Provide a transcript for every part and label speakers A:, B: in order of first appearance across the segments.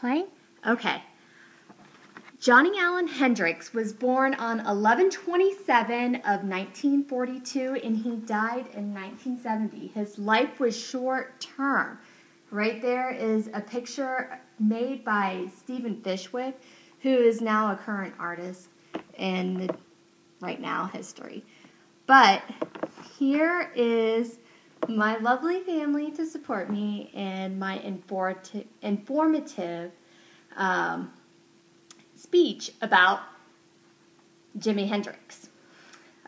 A: Playing? Okay. Johnny Allen Hendrix was born on 11/27 of 1942, and he died in 1970. His life was short term. Right there is a picture made by Stephen Fishwick, who is now a current artist in right now history. But here is my lovely family to support me in my informative speech about Jimi Hendrix.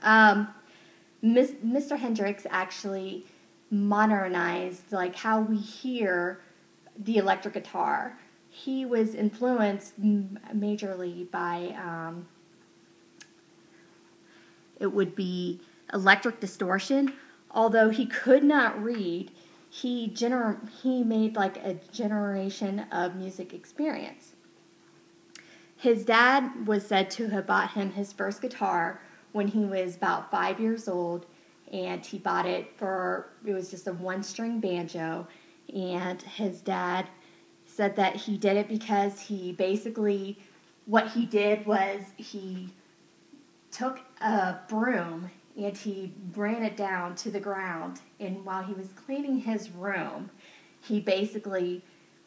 A: Mr. Hendrix actually modernized like how we hear the electric guitar. He was influenced majorly by it would be electric distortion. Although he could not read, he made like a generation of music experience. His dad was said to have bought him his first guitar when he was about 5 years old, and he bought it it was just a one-string banjo, and his dad said that he did it because what he did was he took a broom and he ran it down to the ground, and while he was cleaning his room, he basically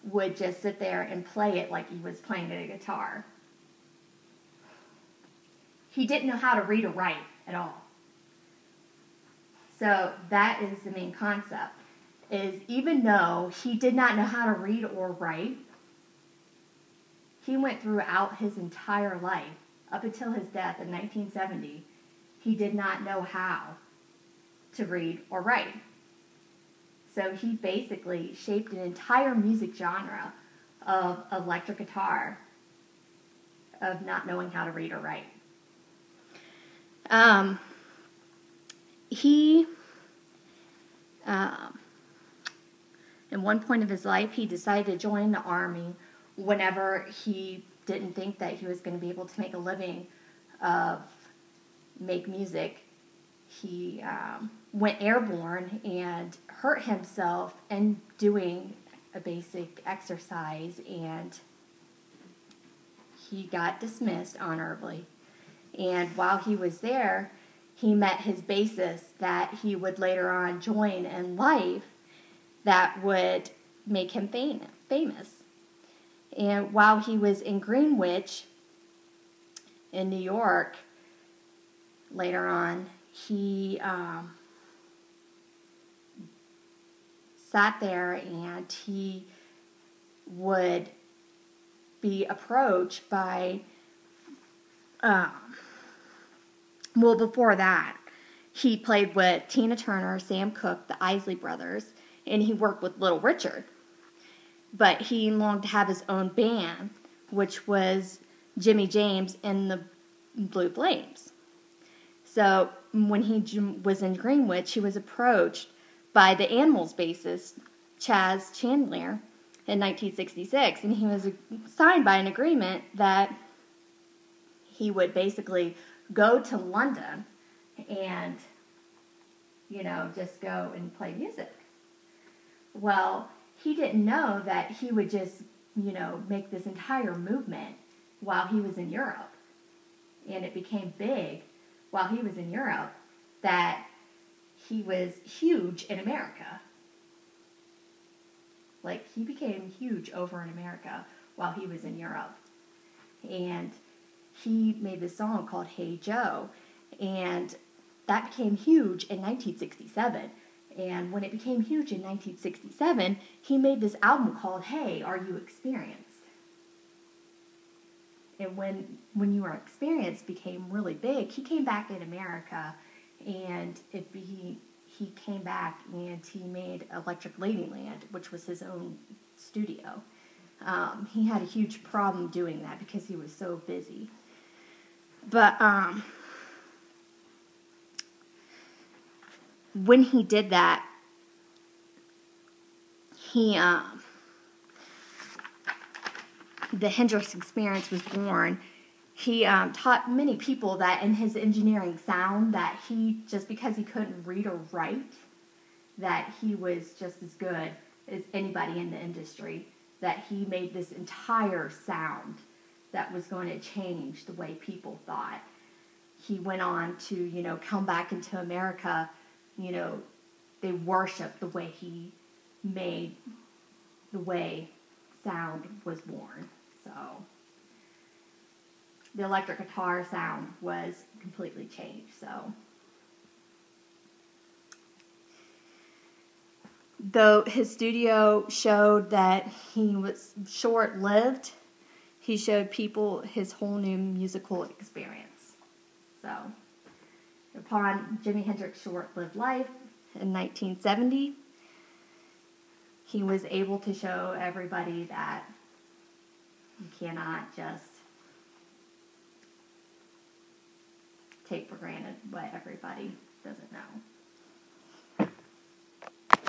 A: would just sit there and play it like he was playing a guitar. He didn't know how to read or write at all. So that is the main concept, is even though he did not know how to read or write, he went throughout his entire life, up until his death in 1970, he did not know how to read or write. So he basically shaped an entire music genre of electric guitar, of not knowing how to read or write. In one point of his life, he decided to join the army whenever he didn't think that he was going to be able to make a living make music. He went airborne and hurt himself in doing a basic exercise, and he got dismissed honorably. And while he was there, he met his bassist that he would later on join in life that would make him famous. And while he was in Greenwich, in New York, later on, he sat there and he would be approached by, before that, he played with Tina Turner, Sam Cooke, the Isley Brothers, and he worked with Little Richard. But he longed to have his own band, which was Jimmy James and the Blue Flames. So when he was in Greenwich, he was approached by the Animals bassist, Chaz Chandler, in 1966, and he was signed by an agreement that he would basically go to London and, just go and play music. Well, he didn't know that he would just, make this entire movement while he was in Europe. And it became big while he was in Europe that he was huge in America. Like, he became huge over in America while he was in Europe. And he made this song called Hey Joe, and that became huge in 1967. And when it became huge in 1967, he made this album called Hey, Are You Experienced? And when You Are Experienced became really big, he came back in America, and he came back and he made Electric Ladyland, which was his own studio. He had a huge problem doing that because he was so busy. But when he did that, the Hendrix Experience was born. He taught many people that in his engineering sound that just because he couldn't read or write, that he was just as good as anybody in the industry. that he made this entire sound that was going to change the way people thought. He went on to, come back into America. They worshiped the way he made the way sound was born. So the electric guitar sound was completely changed. So though his studio showed that he was short-lived, he showed people his whole new musical experience. So upon Jimi Hendrix's short-lived life in 1970, he was able to show everybody that you cannot just take for granted what everybody doesn't know.